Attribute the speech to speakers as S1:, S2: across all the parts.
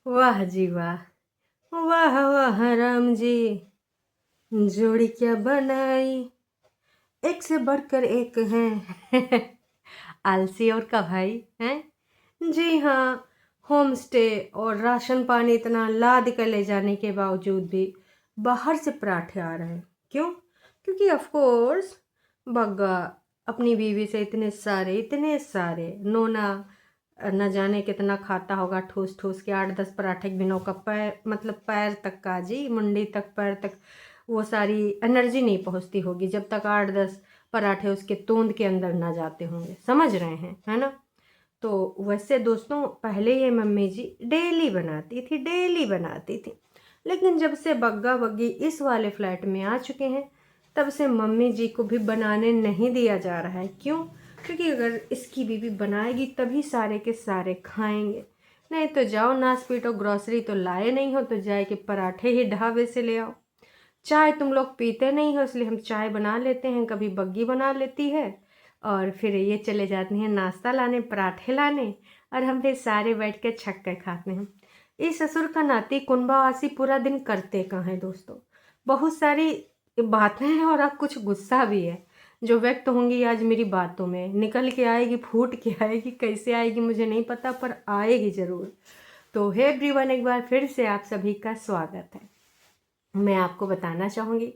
S1: वाह जी वाह। वाह वाह राम जी, जोड़ी क्या बनाई, एक से बढ़कर एक हैं। आलसी और का भाई हैं। जी हाँ, होम स्टे और राशन पानी इतना लाद कर ले जाने के बावजूद भी बाहर से पराठे आ रहे हैं। क्यों? क्योंकि ऑफ कोर्स बग्गा अपनी बीवी से इतने सारे नोना न जाने कितना खाता होगा, ठूस ठूस के 8-10 पराठे के बिनों का पैर, मतलब पैर तक का जी, मुंडी तक पैर तक वो सारी एनर्जी नहीं पहुंचती होगी जब तक 8-10 पराठे उसके तोंद के अंदर ना जाते होंगे। समझ रहे हैं, है ना? तो वैसे दोस्तों, पहले ये मम्मी जी डेली बनाती थी। लेकिन जब से बग्गा बग्गी इस वाले फ्लैट में आ चुके हैं, तब से मम्मी जी को भी बनाने नहीं दिया जा रहा है। क्यों? क्योंकि अगर इसकी बीवी बनाएगी तभी सारे के सारे खाएंगे। नहीं तो जाओ नाच पीटो, ग्रॉसरी तो लाए नहीं हो तो जाए कि पराठे ही ढाबे से ले आओ। चाय तुम लोग पीते नहीं हो इसलिए हम चाय बना लेते हैं, कभी बग्गी बना लेती है और फिर ये चले जाती हैं नाश्ता लाने, पराठे लाने, और हम फिर सारे बैठ के छक कर खाते हैं। इस ससुर का नाती कुंभावासी पूरा दिन करते कहाँ हैं दोस्तों। बहुत सारी बातें हैं और अब कुछ गुस्सा भी है जो व्यक्त होंगी आज मेरी बातों में, निकल के आएगी, फूट के आएगी, कैसे आएगी मुझे नहीं पता पर आएगी ज़रूर। तो हे एवरीवन, एक बार फिर से आप सभी का स्वागत है। मैं आपको बताना चाहूँगी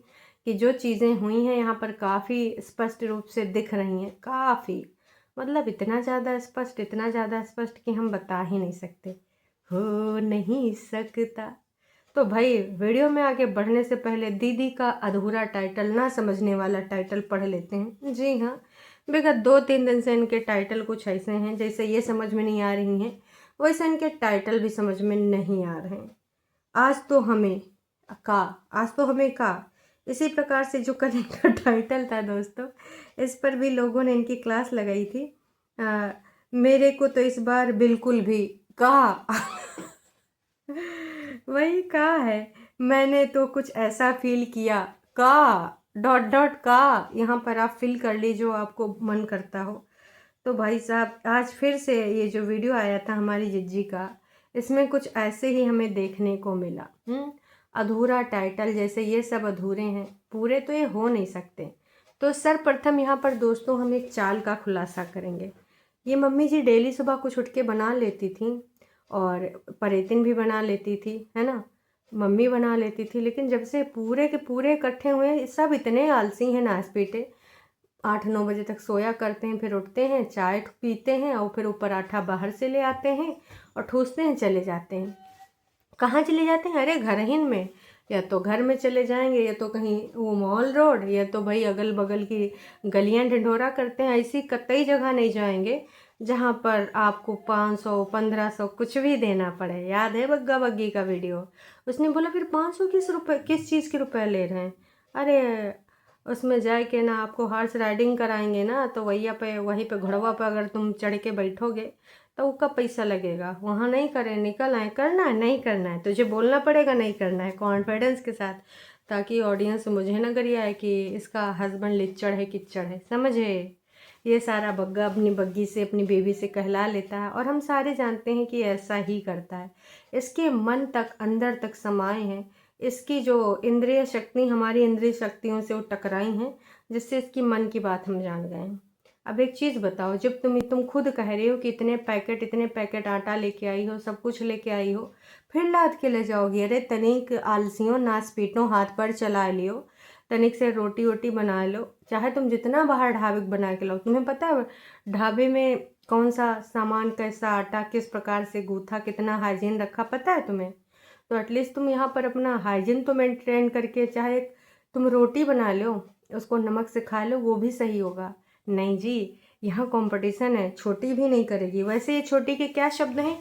S1: कि जो चीज़ें हुई हैं यहाँ पर काफ़ी स्पष्ट रूप से दिख रही हैं, काफ़ी, मतलब इतना ज़्यादा स्पष्ट कि हम बता ही नहीं सकते, हो नहीं सकता। तो भाई वीडियो में आगे बढ़ने से पहले दीदी का अधूरा टाइटल, ना समझने वाला टाइटल पढ़ लेते हैं। जी हाँ, विगत 2-3 दिन से इनके टाइटल कुछ ऐसे हैं जैसे ये समझ में नहीं आ रही हैं, वैसे इनके टाइटल भी समझ में नहीं आ रहे हैं। आज तो हमें का आज तो हमें का इसी प्रकार से जो कल का टाइटल था दोस्तों, इस पर भी लोगों ने इनकी क्लास लगाई थी। मेरे को तो इस बार बिल्कुल भी का वही का है, मैंने तो कुछ ऐसा फील किया का डॉट डॉट का, यहाँ पर आप फिल कर ली जो आपको मन करता हो। तो भाई साहब, आज फिर से ये जो वीडियो आया था हमारी जिज्जी का, इसमें कुछ ऐसे ही हमें देखने को मिला। अधूरा टाइटल, जैसे ये सब अधूरे हैं, पूरे तो ये हो नहीं सकते। तो सर्वप्रथम यहाँ पर दोस्तों हम एक चाल का खुलासा करेंगे। ये मम्मी जी डेली सुबह कुछ उठ के बना लेती थी और परेतिन भी बना लेती थी, है ना, मम्मी बना लेती थी। लेकिन जब से पूरे के पूरे इकट्ठे हुए, सब इतने आलसी हैं नाच पीटे, 8-9 बजे तक सोया करते हैं, फिर उठते हैं, चाय पीते हैं और फिर वो पराठा बाहर से ले आते हैं और ठूसते हैं, चले जाते हैं। कहाँ चले जाते हैं? अरे घर ही में, या तो घर में चले जाएंगे, या तो कहीं वो मॉल रोड, या तो भाई अगल बगल की गलियां ढिंढोरा करते हैं। ऐसी कतई जगह नहीं जाएंगे जहाँ पर आपको 500-1500 कुछ भी देना पड़े। याद है बग्गा बग्गी का वीडियो? उसने बोला फिर 500 किस रुपए, किस चीज़ के रुपए ले रहे हैं? अरे उसमें जाए के ना आपको हॉर्स राइडिंग कराएंगे ना, तो वहीं पे घोड़वा पे अगर तुम चढ़ के बैठोगे तो उसका पैसा लगेगा। वहाँ नहीं करें, निकल आए, करना है नहीं करना है, तुझे बोलना पड़ेगा नहीं करना है कॉन्फिडेंस के साथ, ताकि ऑडियंस मुझे ना गरियाए कि इसका हस्बैंड लिच्चड़ है किच्चड़ है। समझे? ये सारा बग्गा अपनी बग्गी से, अपनी बेबी से कहला लेता है और हम सारे जानते हैं कि ऐसा ही करता है। इसके मन तक, अंदर तक समाये हैं। इसकी जो इंद्रिय शक्ति, हमारी इंद्रिय शक्तियों से वो टकराई हैं, जिससे इसकी मन की बात हम जान गए हैं। अब एक चीज़ बताओ, जब तुम खुद कह रही हो कि इतने पैकेट आटा लेके आई हो, सब कुछ लेके आई हो, फिर लाद के ले जाओगी? अरे तनिक आलसियों, नाच पीटो, हाथ पैर चला लियो, तनिक से रोटी वोटी बना लो। चाहे तुम जितना बाहर ढाबे बना के लाओ, तुम्हें पता है ढाबे में कौन सा सामान, कैसा आटा, किस प्रकार से गूथा, कितना हाइजीन रखा, पता है तुम्हें? तो एटलीस्ट तुम यहाँ पर अपना हाइजीन तो मेंटेन करके, चाहे तुम रोटी बना लो, उसको नमक से खा लो, वो भी सही होगा। नहीं जी, यहाँ कंपटीशन है, छोटी भी नहीं करेगी। वैसे ये छोटी के क्या शब्द हैं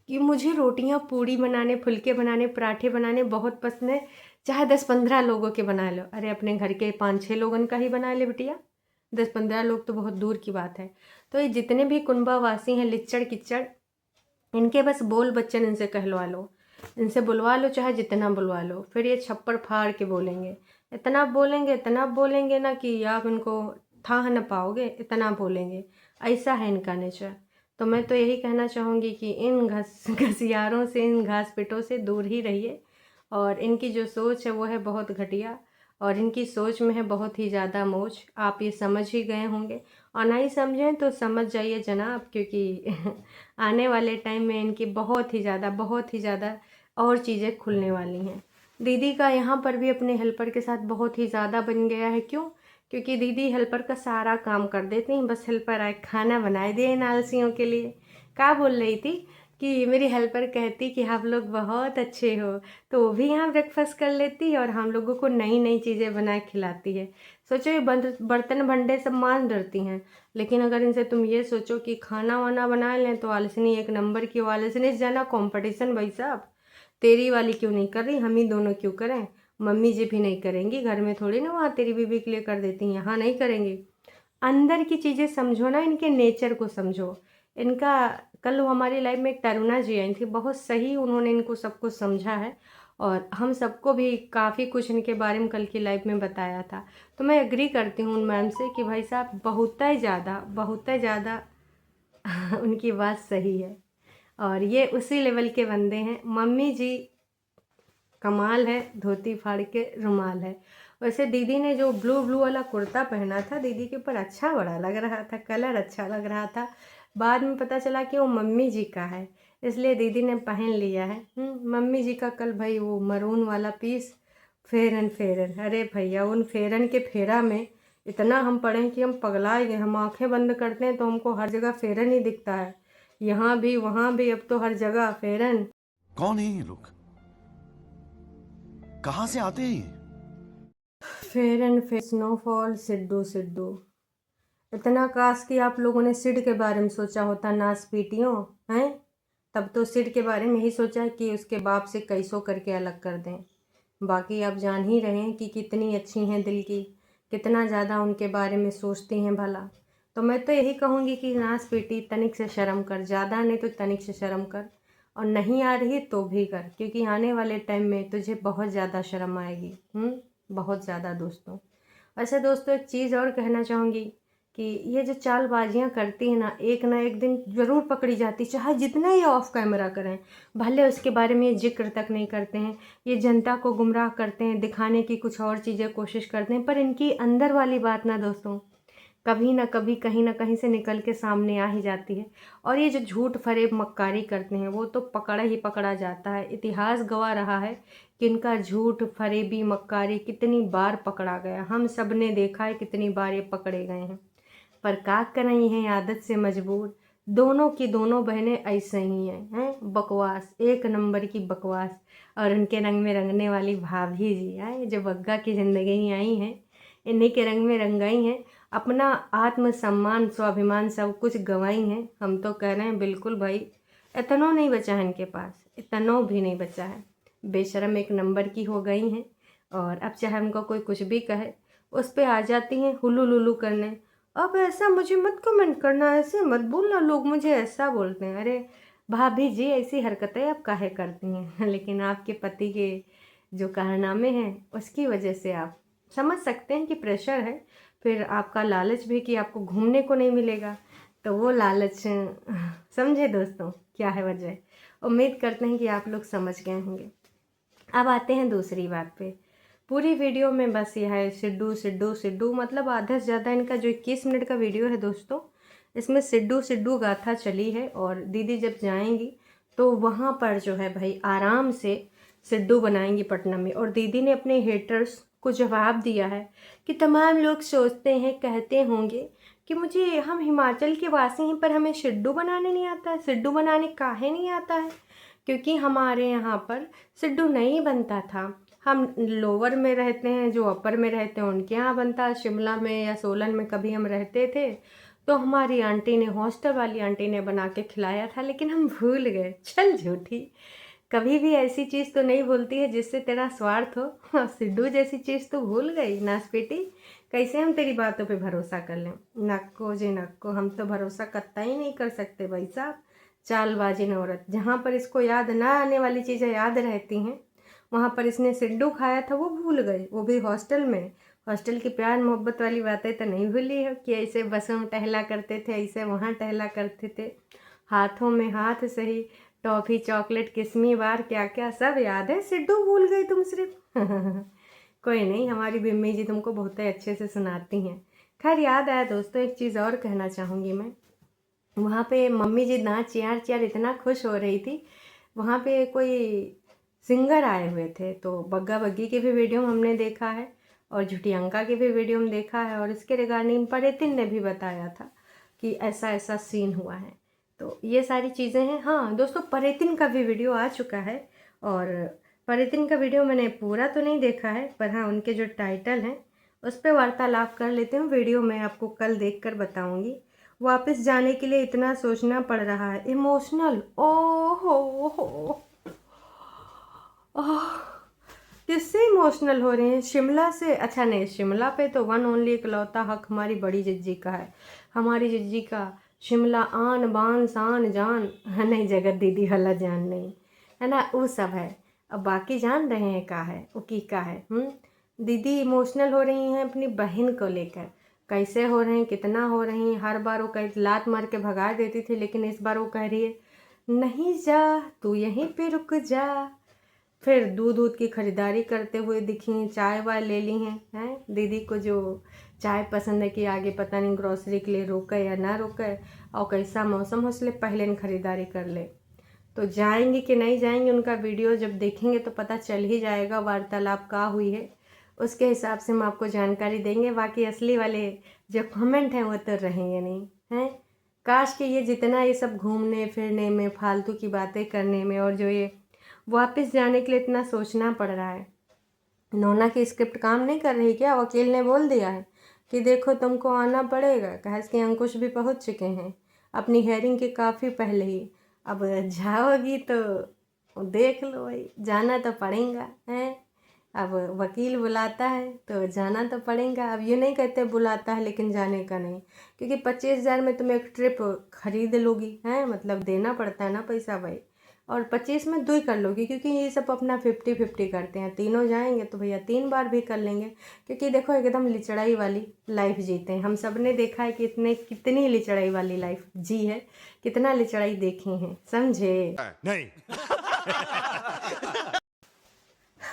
S1: कि मुझे रोटियाँ, पूड़ी बनाने, फुलके बनाने, पराठे बनाने बहुत पसंद है, चाहे 10-15 लोगों के बना लो। अरे अपने घर के 5-6 लोगों का ही बना ले बिटिया, 10-15 लोग तो बहुत दूर की बात है। तो ये जितने भी कुंभावासी हैं, लिच्चड़ किच्चड़, इनके बस बोल बच्चन इनसे कहलवा लो, इनसे बुलवा लो, चाहे जितना बुलवा लो, फिर ये छप्पड़ फाड़ के बोलेंगे। इतना बोलेंगे ना कि आप इनको था न पाओगे, इतना बोलेंगे। ऐसा है इनका नेचर। तो मैं तो यही कहना चाहूँगी कि इन घसियारों से, इन घास-पिटों से दूर ही रहिए। और इनकी जो सोच है वो है बहुत घटिया, और इनकी सोच में है बहुत ही ज़्यादा मोच। आप ये समझ ही गए होंगे, और नहीं समझें तो समझ जाइए जनाब, क्योंकि आने वाले टाइम में इनकी बहुत ही ज़्यादा और चीज़ें खुलने वाली हैं। दीदी का यहाँ पर भी अपने हेल्पर के साथ बहुत ही ज़्यादा बन गया है। क्यों? क्योंकि दीदी हेल्पर का सारा काम कर देती हैं, बस हेल्पर आए खाना बनाए दे इन आलसियों के लिए। क्या बोल रही थी कि मेरी हेल्पर कहती कि आप लोग बहुत अच्छे हो, तो वो भी यहाँ ब्रेकफास्ट कर लेती है और हम लोगों को नई नई चीज़ें बना के खिलाती है। सोचो ये बर्तन भंडे सब मान डरती हैं, लेकिन अगर इनसे तुम ये सोचो कि खाना वाना बना लें तो आलसनी एक नंबर की। आलसनी से जाना कंपटीशन भाई साहब। तेरी वाली क्यों नहीं कर रही, हम ही दोनों क्यों करें? मम्मी जी भी नहीं करेंगी घर में, थोड़ी ना वहाँ तेरी बीबी के लिए कर देती हैं, यहाँ नहीं करेंगी। अंदर की चीज़ें समझो ना, इनके नेचर को समझो। इनका कल वो हमारी लाइफ में एक तरुणा जी आई थी, बहुत सही उन्होंने इनको सब कुछ समझा है, और हम सबको भी काफ़ी कुछ इनके बारे में कल की लाइफ में बताया था। तो मैं एग्री करती हूँ उन मैम से कि भाई साहब बहुत ही ज़्यादा उनकी बात सही है, और ये उसी लेवल के बंदे हैं। मम्मी जी कमाल है, धोती फाड़ के रुमाल है। वैसे दीदी ने जो ब्लू ब्लू वाला कुर्ता पहना था, दीदी के ऊपर अच्छा बड़ा लग रहा था, कलर अच्छा लग रहा था। बाद में पता चला कि वो मम्मी जी का है, इसलिए दीदी ने पहन लिया है। मम्मी जी का कल भाई वो मरून वाला पीस, फेरन फेरन, अरे भैया उन फेरन के फेरा में इतना हम पड़े हैं कि हम पगला गए। हम आंखें बंद करते हैं तो हमको हर जगह फेरन ही दिखता है, यहाँ भी वहाँ भी, अब तो हर जगह फेरन।
S2: कौन है ये लोग? कहां से आते हैं ये?
S1: Fair and fair, snowfall, siddu siddu. इतना काश कि आप लोगों ने सिड के बारे में सोचा होता, नास पीटियों हैं। तब तो सिड के बारे में ही सोचा कि उसके बाप से कैसो करके अलग कर दें। बाकी आप जान ही रहे हैं कि कितनी अच्छी हैं दिल की, कितना ज़्यादा उनके बारे में सोचती हैं भला। तो मैं तो यही कहूँगी कि नास पीटी, तनिक से शर्म कर, ज़्यादा नहीं तो तनिक से शर्म कर, और नहीं आ रही तो भी कर, क्योंकि आने वाले टाइम में तुझे बहुत ज़्यादा शर्म आएगी। बहुत ज़्यादा दोस्तों। वैसे दोस्तों एक चीज़ और कहना चाहूँगी कि ये जो चालबाजियाँ करती हैं ना एक दिन ज़रूर पकड़ी जाती, चाहे जितना ही ऑफ कैमरा करें, भले उसके बारे में जिक्र तक नहीं करते हैं। ये जनता को गुमराह करते हैं, दिखाने की कुछ और चीज़ें कोशिश करते हैं, पर इनकी अंदर वाली बात ना दोस्तों कभी ना कभी कहीं ना कहीं से निकल के सामने आ ही जाती है। और ये जो झूठ फरेब मक्कारी करते हैं वो तो पकड़ा ही पकड़ा जाता है। इतिहास गवाह रहा है कि इनका झूठ फरेबी मक्कारी कितनी बार पकड़ा गया, हम सब ने देखा है कितनी बार ये पकड़े गए हैं। पर का करें हैं आदत से मजबूर, दोनों की दोनों बहनें ऐसे ही हैं बकवास, एक नंबर की बकवास। और उनके रंग में रंगने वाली भाभी जी आए जो बग्गा की ज़िंदगी में आई हैं, इन्हीं के रंग में रंगाई हैं, अपना आत्मसम्मान स्वाभिमान सब कुछ गंवाई हैं। हम तो कह रहे हैं बिल्कुल भाई, इतनों नहीं बचा है इनके पास, इतनों भी नहीं बचा है। बेशरम एक नंबर की हो गई हैं, और अब चाहे उनको कोई कुछ भी कहे उस पर आ जाती हैं हुलू लुलू करने। अब ऐसा मुझे मत कमेंट करना, ऐसे मत बोलना, लोग मुझे ऐसा बोलते हैं। अरे भाभी जी ऐसी हरकतें आप काहे करती हैं? लेकिन आपके पति के जो कारनामे हैं उसकी वजह से आप समझ सकते हैं कि प्रेशर है, फिर आपका लालच भी कि आपको घूमने को नहीं मिलेगा, तो वो लालच समझे दोस्तों क्या है वजह। उम्मीद करते हैं कि आप लोग समझ गए होंगे। अब आते हैं दूसरी बात पे। पूरी वीडियो में बस यह है सिड्डू सिड्डू सिड्डू, मतलब आधा से ज़्यादा इनका जो 21 मिनट का वीडियो है दोस्तों, इसमें सिड्डू सिड्डू गाथा चली है। और दीदी जब जाएंगी तो वहाँ पर जो है भाई आराम से सिड्डू बनाएंगी पटना में। और दीदी ने अपने हेटर्स को जवाब दिया है कि तमाम लोग सोचते हैं, कहते होंगे कि मुझे, हम हिमाचल के वासी हैं पर हमें सिड्डू बनाने नहीं आता है। सिड्डू बनाने काहे नहीं आता है? क्योंकि हमारे यहाँ पर सिड्डू नहीं बनता था। हम लोअर में रहते हैं, जो अपर में रहते हैं उनके यहाँ बनता है। शिमला में या सोलन में कभी हम रहते थे तो हमारी आंटी ने, हॉस्टल वाली आंटी ने बना के खिलाया था, लेकिन हम भूल गए। चल झूठी, कभी भी ऐसी चीज़ तो नहीं भूलती है जिससे तेरा स्वार्थ हो। सिड्डू जैसी चीज़ तो भूल गई नास बेटी, कैसे हम तेरी बातों पे भरोसा कर लें? नक्को जी नक्को, हम तो भरोसा कत्ता ही नहीं कर सकते भाई साहब। चालबाजी औरत, जहाँ पर इसको याद ना आने वाली चीज़ें याद रहती हैं, वहाँ पर इसने सिड्डू खाया था वो भूल गए, वो भी हॉस्टल में। हॉस्टल की प्यार मोहब्बत वाली बातें तो नहीं भूली है कि ऐसे बसों में टहला करते थे, ऐसे वहाँ टहला करते थे। हाथों में हाथ सही, टॉफ़ी चॉकलेट किस्मी बार क्या क्या सब याद है, सिड्डू भूल गई तुम सिर्फ। कोई नहीं, हमारी बिम्मी जी तुमको बहुत ही अच्छे से सुनाती हैं। खैर याद आया दोस्तों, एक चीज़ और कहना चाहूँगी मैं। वहाँ पे मम्मी जी ना चियार चियार इतना खुश हो रही थी। वहाँ पे कोई सिंगर आए हुए थे, तो बग्गा बग्गी की भी वीडियो हमने देखा है और झूठी अंका की भी वीडियो में देखा है, और इसके रिगार्डिंग परितिन ने भी बताया था कि ऐसा ऐसा सीन हुआ है। तो ये सारी चीज़ें हैं। हाँ दोस्तों, परितिन का भी वीडियो आ चुका है, और परितिन का वीडियो मैंने पूरा तो नहीं देखा है, पर हाँ उनके जो टाइटल हैं उस पर वार्तालाप कर लेते हैं। वीडियो मैं आपको कल देख कर बताऊँगी। वापस जाने के लिए इतना सोचना पड़ रहा है, इमोशनल। हो आह, किससे इमोशनल हो रहे हैं? शिमला से? अच्छा नहीं, शिमला पे तो वन ओनली इकलौता हक हमारी बड़ी जिज्जी का है। हमारी जिज्जी का शिमला आन बान शान जान है, नहीं जगत दीदी हला जान नहीं है ना, वो सब है। अब बाकी जान रहे हैं का है, वो की का है। दीदी इमोशनल हो रही हैं अपनी बहन को लेकर। कैसे हो रहे हैं, कितना हो रही हैं। हर बार वो कह लात मार के भगा देती थी, लेकिन इस बार वो कह रही है नहीं जा तू यहीं पे रुक जा। फिर दूध की ख़रीदारी करते हुए दिखी हैं, चाय वाय ले ली हैं दीदी को जो चाय पसंद है कि आगे पता नहीं ग्रॉसरी के लिए रोके या ना रोके, और कैसा मौसम हो इसलिए पहले न ख़रीदारी कर ले। तो जाएंगे कि नहीं जाएंगे, उनका वीडियो जब देखेंगे तो पता चल ही जाएगा वार्तालाप का हुई है। उसके हिसाब से हम आपको जानकारी देंगे। बाकी असली वाले जो कमेंट हैं वो तो रहेंगे नहीं हैं। काश कि ये जितना ये सब घूमने फिरने में फालतू की बातें करने में, और जो ये वापस जाने के लिए इतना सोचना पड़ रहा है। नोना की स्क्रिप्ट काम नहीं कर रही क्या? वकील ने बोल दिया है कि देखो तुमको आना पड़ेगा, कहा कि अंकुश भी पहुंच चुके हैं अपनी हेयरिंग के काफ़ी पहले ही। अब जाओगी तो देख लो भाई, जाना तो पड़ेगा है। अब वकील बुलाता है तो जाना तो पड़ेगा। अब ये नहीं कहते बुलाता है लेकिन जाने का नहीं, क्योंकि 25,000 में तुम एक ट्रिप खरीद लोगी हैं, मतलब देना पड़ता है ना पैसा भाई। और 25 में 2 ही कर लोगी, क्योंकि ये सब अपना 50-50 करते हैं। तीनों जाएंगे तो भैया 3 बार भी कर लेंगे, क्योंकि देखो एकदम लिचड़ाई वाली लाइफ जीते हैं। हम सब ने देखा है कि कितनी लिचड़ाई वाली लाइफ जी है, कितना लिचड़ाई देखे हैं, समझे?
S2: नहीं।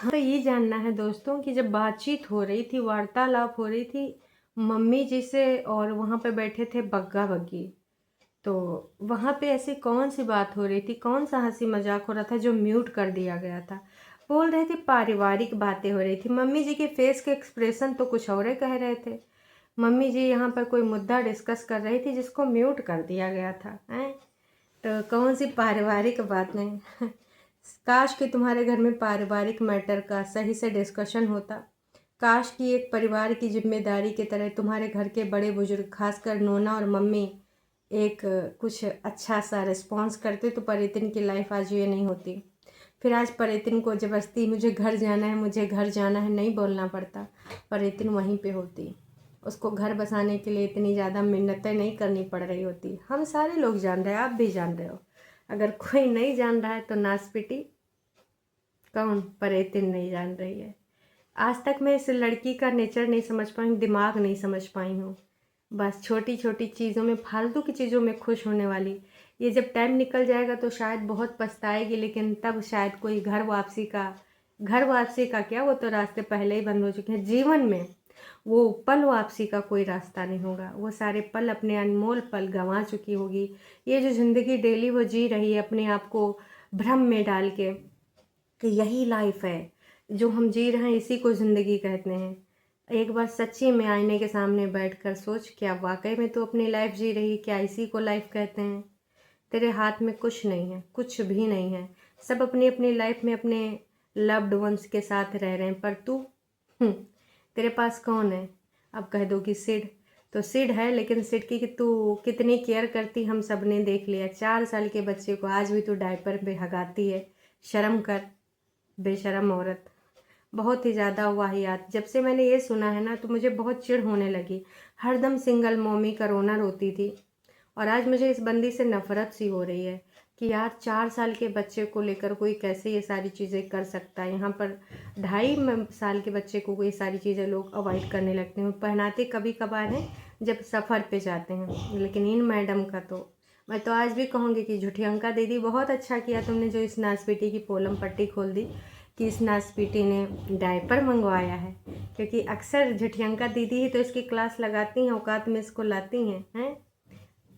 S1: तो ये जानना है दोस्तों कि जब बातचीत हो रही थी, वार्तालाप हो रही थी मम्मी जी से, और वहाँ पे बैठे थे बग्गा बग्गी, तो वहाँ पे ऐसी कौन सी बात हो रही थी, कौन सा हंसी मजाक हो रहा था जो म्यूट कर दिया गया था? बोल रहे थे पारिवारिक बातें हो रही थी। मम्मी जी के फेस के एक्सप्रेशन तो कुछ और ही कह रहे थे। मम्मी जी यहाँ पर कोई मुद्दा डिस्कस कर रही थी जिसको म्यूट कर दिया गया था हैं। तो कौन सी पारिवारिक बात नहीं। काश कि तुम्हारे घर में पारिवारिक मैटर का सही से डिस्कशन होता। काश कि एक परिवार की जिम्मेदारी की तरह तुम्हारे घर के बड़े बुजुर्ग, खासकर नोना और मम्मी, एक कुछ अच्छा सा रिस्पॉन्स करते तो परितिन की लाइफ आज ये नहीं होती। फिर आज परितिन को ज़बरदस्ती मुझे घर जाना है, मुझे घर जाना है नहीं बोलना पड़ता, परितिन वहीं पे होती। उसको घर बसाने के लिए इतनी ज़्यादा मिन्नतें नहीं करनी पड़ रही होती। हम सारे लोग जान रहे हैं, आप भी जान रहे हो। अगर कोई नहीं जान रहा है तो नासपिटी कौन? परितिन नहीं जान रही है। आज तक मैं इस लड़की का नेचर नहीं समझ पाई हूँ, दिमाग नहीं समझ पाई हूँ। बस छोटी छोटी चीज़ों में, फालतू की चीज़ों में खुश होने वाली। ये जब टाइम निकल जाएगा तो शायद बहुत पछताएगी, लेकिन तब शायद कोई घर वापसी का क्या, वो तो रास्ते पहले ही बंद हो चुके हैं। जीवन में वो पल वापसी का कोई रास्ता नहीं होगा। वो सारे पल, अपने अनमोल पल गंवा चुकी होगी। ये जो ज़िंदगी डेली वो जी रही है अपने आप को भ्रम में डाल के कि यही लाइफ है, जो हम जी रहे हैं इसी को ज़िंदगी कहते हैं। एक बार सच्ची में आईने के सामने बैठकर सोच, क्या वाकई में तू अपनी लाइफ जी रही है? क्या इसी को लाइफ कहते हैं? तेरे हाथ में कुछ नहीं है, कुछ भी नहीं है। सब अपनी अपनी लाइफ में अपने लव्ड वंस के साथ रह रहे हैं, पर तू तेरे पास कौन है? अब कह दो कि सिड, तो सिड है, लेकिन सिड की तू कितनी केयर करती हम सब ने देख लिया। 4 साल के बच्चे को आज भी तू डायपर पे हगाती है। शर्म कर बेशरम औरत। बहुत ही ज़्यादा वाहियात। जब से मैंने ये सुना है ना तो मुझे बहुत चिढ़ होने लगी। हरदम सिंगल मॉमी का रोना रोती थी, और आज मुझे इस बंदी से नफ़रत सी हो रही है कि यार 4 साल के बच्चे को लेकर कोई कैसे ये सारी चीज़ें कर सकता है। यहाँ पर 2.5 साल के बच्चे को ये सारी चीज़ें लोग अवॉइड करने लगते हैं। पहनाते कभी कभार हैं जब सफ़र पे जाते हैं, लेकिन इन मैडम का तो मैं तो आज भी कहूँगी कि झुठियंका दीदी बहुत अच्छा किया तुमने जो इस नासपीटी की पोलम पट्टी खोल दी कि इस नासपीटी ने डायपर मंगवाया है, क्योंकि अक्सर झुठियंका दीदी ही तो इसकी क्लास लगाती हैं, औकात में इसको लाती हैं।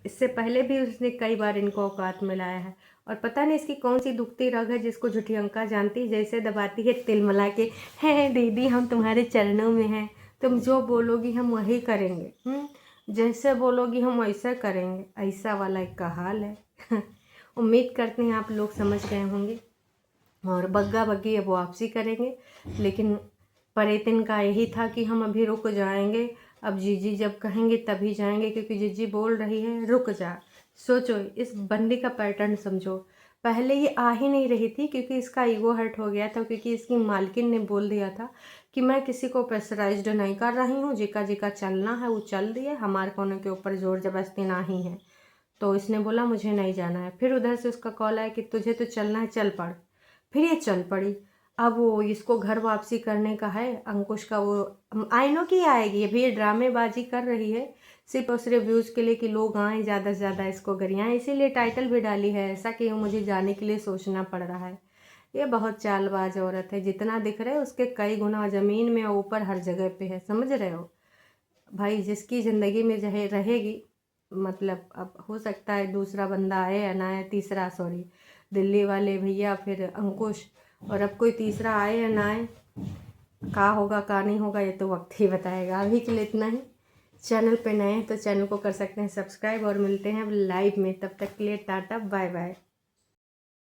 S1: इससे पहले भी उसने कई बार इनको औकात में लाया है, और पता नहीं इसकी कौन सी दुखती रग है जिसको झुठियंका जानती है, जैसे दबाती है तिलमिला के, है दीदी हम तुम्हारे चरणों में हैं, तुम जो बोलोगी हम वही करेंगे, जैसे बोलोगी हम वैसा करेंगे, ऐसा वाला एक का हाल है। उम्मीद करते हैं आप लोग समझ गए होंगे, और बग्गा बग्गी अब वापसी करेंगे, लेकिन परेतिन का यही था कि हम अभी रुक जाएंगे, अब जीजी जब कहेंगे तभी जाएंगे, क्योंकि जीजी बोल रही है रुक जा। सोचो इस बंदी का पैटर्न समझो, पहले ये आ ही नहीं रही थी क्योंकि इसका ईगो हर्ट हो गया था, क्योंकि इसकी मालकिन ने बोल दिया था कि मैं किसी को प्रेशराइज्ड नहीं कर रही हूँ, जिका जिका चलना है वो चल दिए, हमारे कोने के ऊपर जोर जबरदस्ती ना ही है। तो इसने बोला मुझे नहीं जाना है, फिर उधर से उसका कॉल आया कि तुझे तो चलना है चल पड़, फिर ये चल पड़ी। अब वो इसको घर वापसी करने का है, अंकुश का वो आई नो कि आएगी, अभी ये ड्रामेबाजी कर रही है सिर्फ और सिर्फ व्यूज़ के लिए कि लोग आएँ ज़्यादा से ज़्यादा इसको गरियाएं, इसीलिए टाइटल भी डाली है ऐसा कि मुझे जाने के लिए सोचना पड़ रहा है। ये बहुत चालबाज औरत है, जितना दिख रहा है उसके कई गुना ज़मीन में और ऊपर हर जगह पे है, समझ रहे हो भाई। जिसकी ज़िंदगी में जहे रहेगी, मतलब अब हो सकता है दूसरा बंदा आए या ना आए, तीसरा सॉरी, दिल्ली वाले भैया फिर अंकुश, और अब कोई तीसरा आए या ना आए, का होगा का नहीं होगा ये तो वक्त ही बताएगा। अभी के लिए इतना ही। चैनल पे नए हैं तो चैनल को कर सकते हैं सब्सक्राइब, और मिलते हैं अब लाइव में, तब तक के लिए टाटा बाय बाय।